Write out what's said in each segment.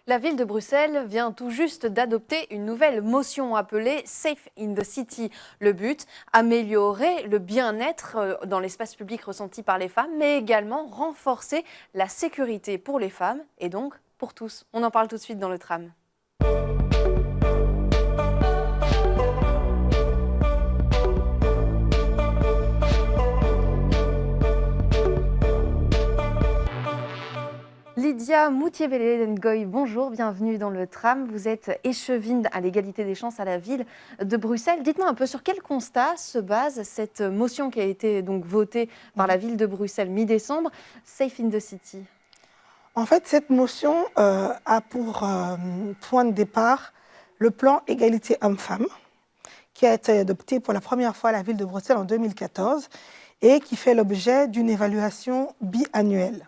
La ville de Bruxelles vient tout juste d'adopter une nouvelle motion appelée Safe in the City. Le but, améliorer le bien-être dans l'espace public ressenti par les femmes, mais également renforcer la sécurité pour les femmes et donc pour tous. On en parle tout de suite dans le tram. Lydia Moutier-Bellet-Ngoy, bonjour, bienvenue dans le tram. Vous êtes échevine à l'égalité des chances à la ville de Bruxelles. Dites-moi un peu sur quel constat se base cette motion qui a été donc votée par la ville de Bruxelles mi-décembre, Safe in the City. En fait, cette motion a pour point de départ le plan égalité homme-femme qui a été adopté pour la première fois à la ville de Bruxelles en 2014 et qui fait l'objet d'une évaluation biannuelle.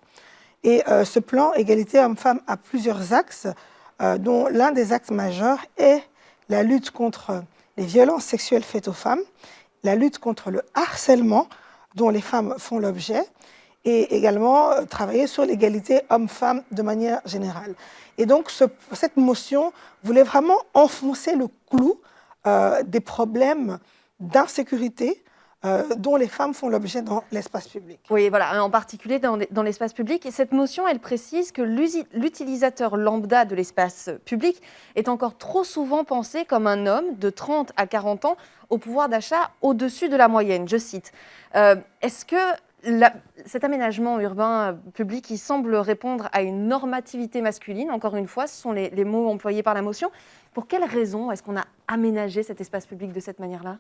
Et ce plan égalité homme-femme a plusieurs axes, dont l'un des axes majeurs est la lutte contre les violences sexuelles faites aux femmes, la lutte contre le harcèlement dont les femmes font l'objet, et également travailler sur l'égalité homme-femme de manière générale. Et donc cette motion voulait vraiment enfoncer le clou des problèmes d'insécurité dont les femmes font l'objet dans l'espace public. Oui, voilà, en particulier dans l'espace public. Et cette motion, elle précise que l'utilisateur lambda de l'espace public est encore trop souvent pensé comme un homme de 30 à 40 ans au pouvoir d'achat au-dessus de la moyenne. Je cite. Est-ce que cet aménagement urbain public, il semble répondre à une normativité masculine? Encore une fois, ce sont les mots employés par la motion. Pour quelles raisons est-ce qu'on a aménagé cet espace public de cette manière-là?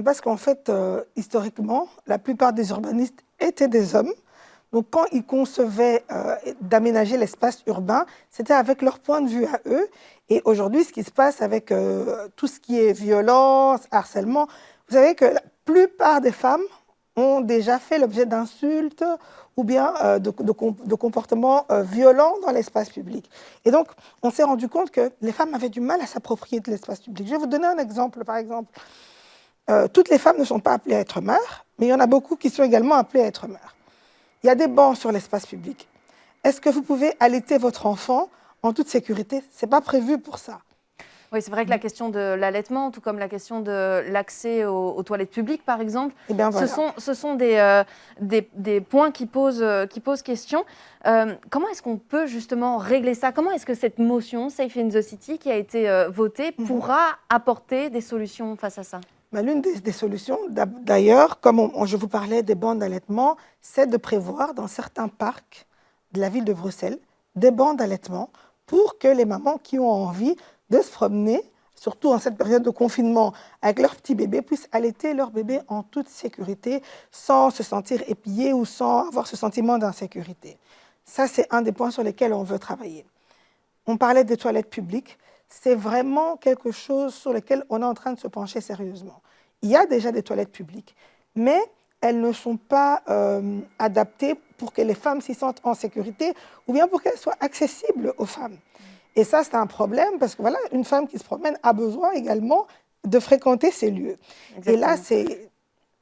Parce qu'en fait, historiquement, la plupart des urbanistes étaient des hommes. Donc, quand ils concevaient d'aménager l'espace urbain, c'était avec leur point de vue à eux. Et aujourd'hui, ce qui se passe avec tout ce qui est violence, harcèlement, vous savez que la plupart des femmes ont déjà fait l'objet d'insultes ou bien de comportements violents dans l'espace public. Et donc, on s'est rendu compte que les femmes avaient du mal à s'approprier de l'espace public. Je vais vous donner un exemple, par exemple. Toutes les femmes ne sont pas appelées à être mères, mais il y en a beaucoup qui sont également appelées à être mères. Il y a des bancs sur l'espace public. Est-ce que vous pouvez allaiter votre enfant en toute sécurité? Ce n'est pas prévu pour ça. Oui, c'est vrai que la question de l'allaitement, tout comme la question de l'accès aux toilettes publiques, par exemple, eh bien, voilà. ce sont des points qui posent question. Comment est-ce qu'on peut justement régler ça? Comment est-ce que cette motion, Safe in the City, qui a été votée, pourra apporter des solutions face à ça? L'une des solutions, d'ailleurs, comme je vous parlais des bancs d'allaitement, c'est de prévoir dans certains parcs de la ville de Bruxelles des bancs d'allaitement pour que les mamans qui ont envie de se promener, surtout en cette période de confinement, avec leur petit bébé, puissent allaiter leur bébé en toute sécurité, sans se sentir épiées ou sans avoir ce sentiment d'insécurité. Ça, c'est un des points sur lesquels on veut travailler. On parlait des toilettes publiques. C'est vraiment quelque chose sur lequel on est en train de se pencher sérieusement. Il y a déjà des toilettes publiques, mais elles ne sont pas adaptées pour que les femmes s'y sentent en sécurité ou bien pour qu'elles soient accessibles aux femmes. Et ça, c'est un problème parce que voilà, une femme qui se promène a besoin également de fréquenter ces lieux. Exactement. Et là, c'est...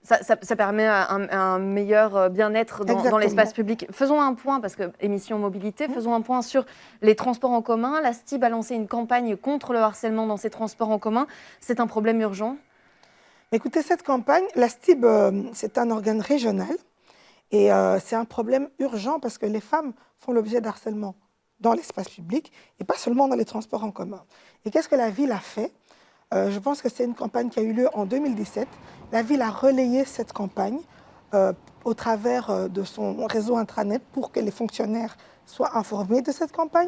Ça permet un meilleur bien-être dans l'espace public. Faisons un point, parce que émission mobilité, faisons un point sur les transports en commun. La STIB a lancé une campagne contre le harcèlement dans ces transports en commun. C'est un problème urgent? Écoutez, cette campagne, la STIB, c'est un organe régional et c'est un problème urgent parce que les femmes font l'objet d'harcèlement dans l'espace public et pas seulement dans les transports en commun. Et qu'est-ce que la ville a fait? Je pense que c'est une campagne qui a eu lieu en 2017. La ville a relayé cette campagne au travers de son réseau intranet pour que les fonctionnaires soient informés de cette campagne,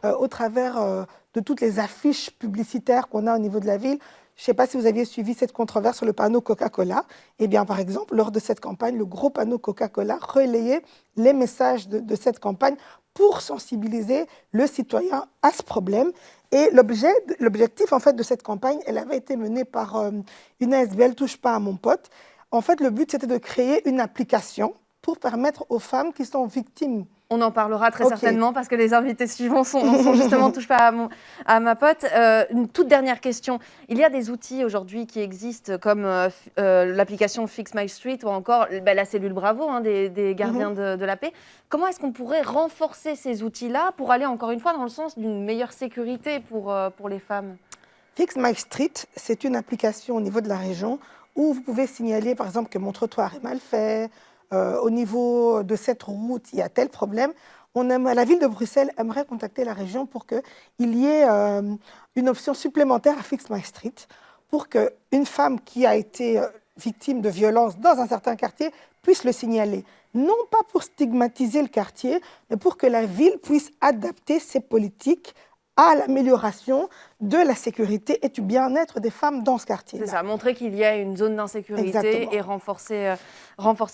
au travers de toutes les affiches publicitaires qu'on a au niveau de la ville. Je ne sais pas si vous aviez suivi cette controverse sur le panneau Coca-Cola. Eh bien, par exemple, lors de cette campagne, le gros panneau Coca-Cola relayait les messages de cette campagne pour sensibiliser le citoyen à ce problème. Et l'objectif en fait, de cette campagne, elle avait été menée par une ASBL, Touche pas à mon pote. En fait, le but, c'était de créer une application pour permettre aux femmes qui sont victimes. On en parlera très certainement parce que les invités suivants sont justement touche pas à ma pote. Une toute dernière question. Il y a des outils aujourd'hui qui existent comme l'application Fix My Street ou encore la cellule Bravo des gardiens de la paix. Comment est-ce qu'on pourrait renforcer ces outils-là pour aller encore une fois dans le sens d'une meilleure sécurité pour les femmes? Fix My Street, c'est une application au niveau de la région où vous pouvez signaler par exemple que mon trottoir est mal fait, au niveau de cette route, il y a tel problème. La ville de Bruxelles aimerait contacter la région pour qu'il y ait une option supplémentaire à Fix My Street pour qu'une femme qui a été victime de violence dans un certain quartier puisse le signaler. Non pas pour stigmatiser le quartier, mais pour que la ville puisse adapter ses politiques à l'amélioration de la sécurité et du bien-être des femmes dans ce quartier. C'est ça, montrer qu'il y a une zone d'insécurité et renforcer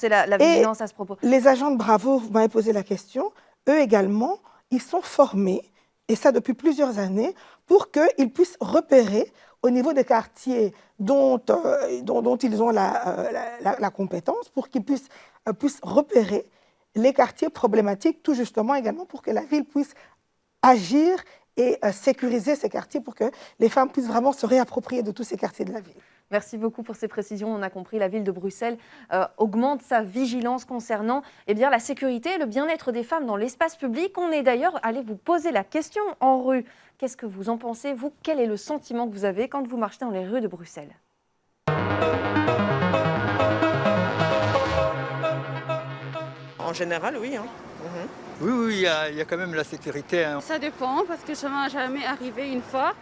la vigilance à ce propos. Les agents de Bravo, vous m'avez posé la question, eux également, ils sont formés, et ça depuis plusieurs années, pour qu'ils puissent repérer au niveau des quartiers dont ils ont la compétence, pour qu'ils puissent repérer les quartiers problématiques, tout justement également pour que la ville puisse agir et sécuriser ces quartiers pour que les femmes puissent vraiment se réapproprier de tous ces quartiers de la ville. Merci beaucoup pour ces précisions. On a compris, la ville de Bruxelles augmente sa vigilance concernant la sécurité et le bien-être des femmes dans l'espace public. On est d'ailleurs allé vous poser la question en rue. Qu'est-ce que vous en pensez, vous? Quel est le sentiment que vous avez quand vous marchez dans les rues de Bruxelles? En général, oui. Oui, il y a quand même la sécurité. Ça dépend, parce que ça m'est jamais arrivé une fois.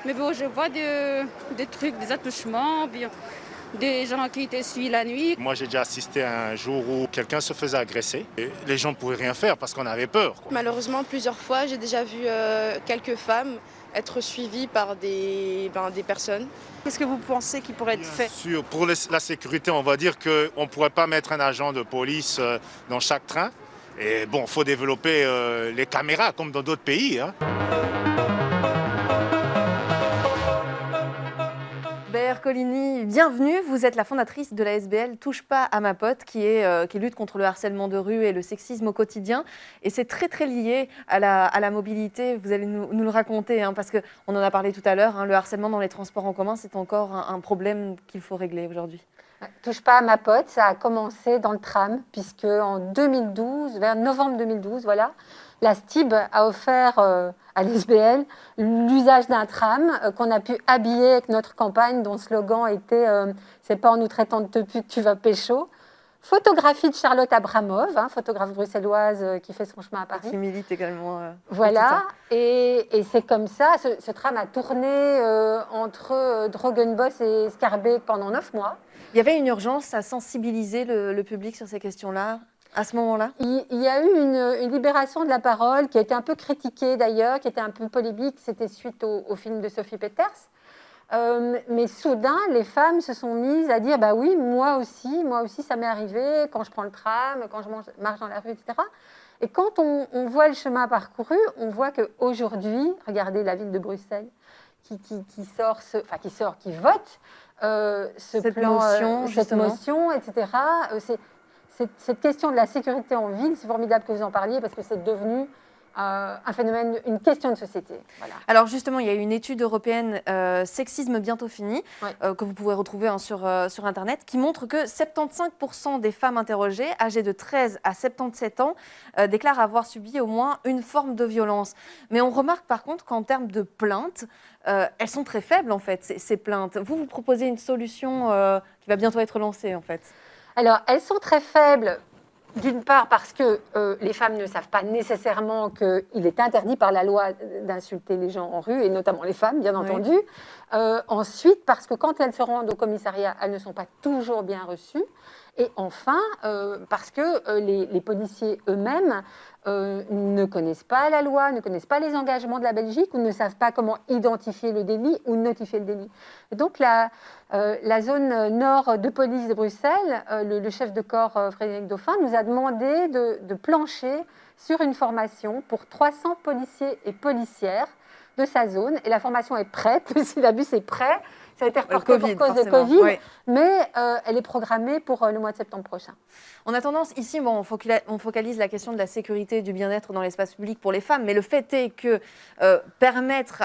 Mais bon, je vois des trucs, des attouchements, des gens qui te suivent la nuit. Moi, j'ai déjà assisté à un jour où quelqu'un se faisait agresser. Et les gens ne pouvaient rien faire parce qu'on avait peur. Malheureusement, plusieurs fois, j'ai déjà vu quelques femmes être suivies par des personnes. Qu'est-ce que vous pensez qui pourrait être fait? Bien sûr, pour la sécurité, on va dire qu'on ne pourrait pas mettre un agent de police dans chaque train. Et bon, il faut développer les caméras comme dans d'autres pays. Béaire Colligny, bienvenue. Vous êtes la fondatrice de la SBL Touche pas à ma pote qui lutte contre le harcèlement de rue et le sexisme au quotidien. Et c'est très très lié à la mobilité. Vous allez nous le raconter parce qu'on en a parlé tout à l'heure. Le harcèlement dans les transports en commun, c'est encore un problème qu'il faut régler aujourd'hui. Touche pas à ma pote, ça a commencé dans le tram, puisque en 2012, vers novembre 2012, voilà, la STIB a offert à l'SBL l'usage d'un tram qu'on a pu habiller avec notre campagne dont le slogan était « C'est pas en nous traitant de te pute que tu vas pécho ». Photographie de Charlotte Abramov, photographe bruxelloise qui fait son chemin à Paris. Qui milite également. Voilà, et c'est comme ça, ce tram a tourné entre Drogenbos et Scarbeck pendant 9 mois. Il y avait une urgence à sensibiliser le public sur ces questions-là, à ce moment-là? Il y a eu une libération de la parole qui a été un peu critiquée d'ailleurs, qui était un peu polémique, c'était suite au film de Sophie Petters. Mais soudain, les femmes se sont mises à dire « bah oui, moi aussi ça m'est arrivé quand je prends le tram, quand je marche dans la rue, etc. » Et quand on voit le chemin parcouru, on voit qu'aujourd'hui, regardez la ville de Bruxelles qui vote cette motion, etc. Cette question de la sécurité en ville, c'est formidable que vous en parliez parce que c'est devenu un phénomène, une question de société. Voilà. Alors justement, il y a une étude européenne Sexisme bientôt fini, que vous pouvez retrouver sur Internet, qui montre que 75% des femmes interrogées, âgées de 13 à 77 ans, déclarent avoir subi au moins une forme de violence. Mais on remarque par contre qu'en termes de plaintes, elles sont très faibles en fait, ces plaintes. Vous proposez une solution qui va bientôt être lancée en fait. Alors, elles sont très faibles. D'une part parce que les femmes ne savent pas nécessairement qu'il est interdit par la loi d'insulter les gens en rue, et notamment les femmes, bien entendu. Ensuite, parce que quand elles se rendent au commissariat, elles ne sont pas toujours bien reçues. Et enfin, parce que les policiers eux-mêmes ne connaissent pas la loi, ne connaissent pas les engagements de la Belgique, ou ne savent pas comment identifier le délit ou notifier le délit. Et donc la zone nord de police de Bruxelles, le chef de corps Frédéric Dauphin nous a demandé de plancher sur une formation pour 300 policiers et policières de sa zone. Et la formation est prête, le syllabus est prêt. Ça a été reporté Covid, pour cause de forcément, Covid, oui. mais elle est programmée pour le mois de septembre prochain. On a tendance, ici, bon, on focalise la question de la sécurité et du bien-être dans l'espace public pour les femmes, mais le fait est que permettre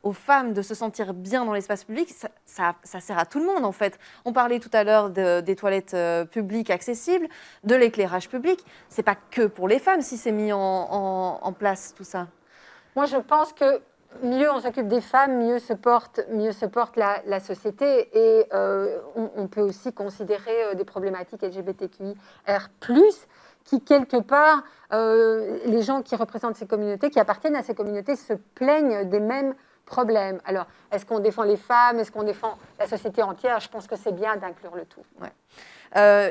aux femmes de se sentir bien dans l'espace public, ça sert à tout le monde en fait. On parlait tout à l'heure des toilettes publiques accessibles, de l'éclairage public. C'est pas que pour les femmes si c'est mis en place tout ça. Moi, je pense que mieux on s'occupe des femmes, mieux se porte la société. Et on peut aussi considérer des problématiques LGBTQIR+, qui, quelque part, les gens qui représentent ces communautés, qui appartiennent à ces communautés, se plaignent des mêmes problèmes. Alors, est-ce qu'on défend les femmes? Est-ce qu'on défend la société entière? Je pense que c'est bien d'inclure le tout. Ouais.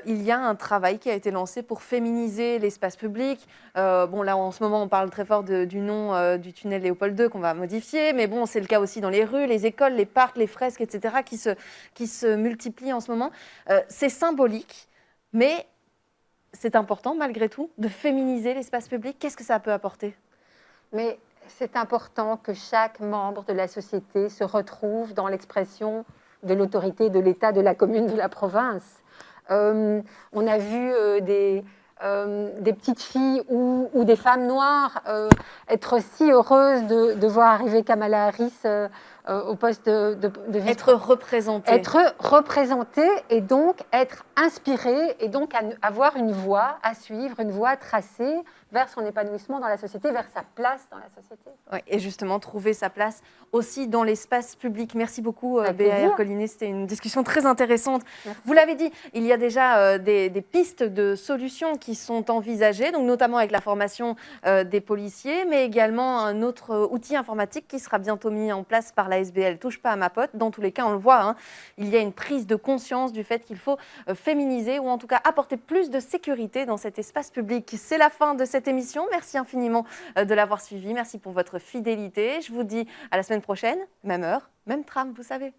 Il y a un travail qui a été lancé pour féminiser l'espace public. Bon, là, en ce moment, on parle très fort du nom du tunnel Léopold II qu'on va modifier, mais bon, c'est le cas aussi dans les rues, les écoles, les parcs, les fresques, etc., qui se multiplient en ce moment. C'est symbolique, mais c'est important, malgré tout, de féminiser l'espace public. Qu'est-ce que ça peut apporter? Mais c'est important que chaque membre de la société se retrouve dans l'expression de l'autorité de l'État, de la commune, de la province. On a vu des petites filles ou des femmes noires être si heureuses de voir arriver Kamala Harris au poste de Être représentée. Être représentée et donc être inspirée et donc avoir une voie à suivre, une voie tracée vers son épanouissement dans la société, vers sa place dans la société. Ouais, et justement, trouver sa place aussi dans l'espace public. Merci beaucoup, Avec Béa plaisir. Ercolini. C'était une discussion très intéressante. Merci. Vous l'avez dit, il y a déjà des pistes de solutions qui sont envisagées, donc notamment avec la formation des policiers, mais également un autre outil informatique qui sera bientôt mis en place par la SBL. Touche pas à ma pote. Dans tous les cas, on le voit, hein, il y a une prise de conscience du fait qu'il faut féminiser ou en tout cas apporter plus de sécurité dans cet espace public. C'est la fin de cette émission. Merci infiniment de l'avoir suivi. Merci pour votre fidélité. Je vous dis à la semaine prochaine, même heure, même tram, vous savez.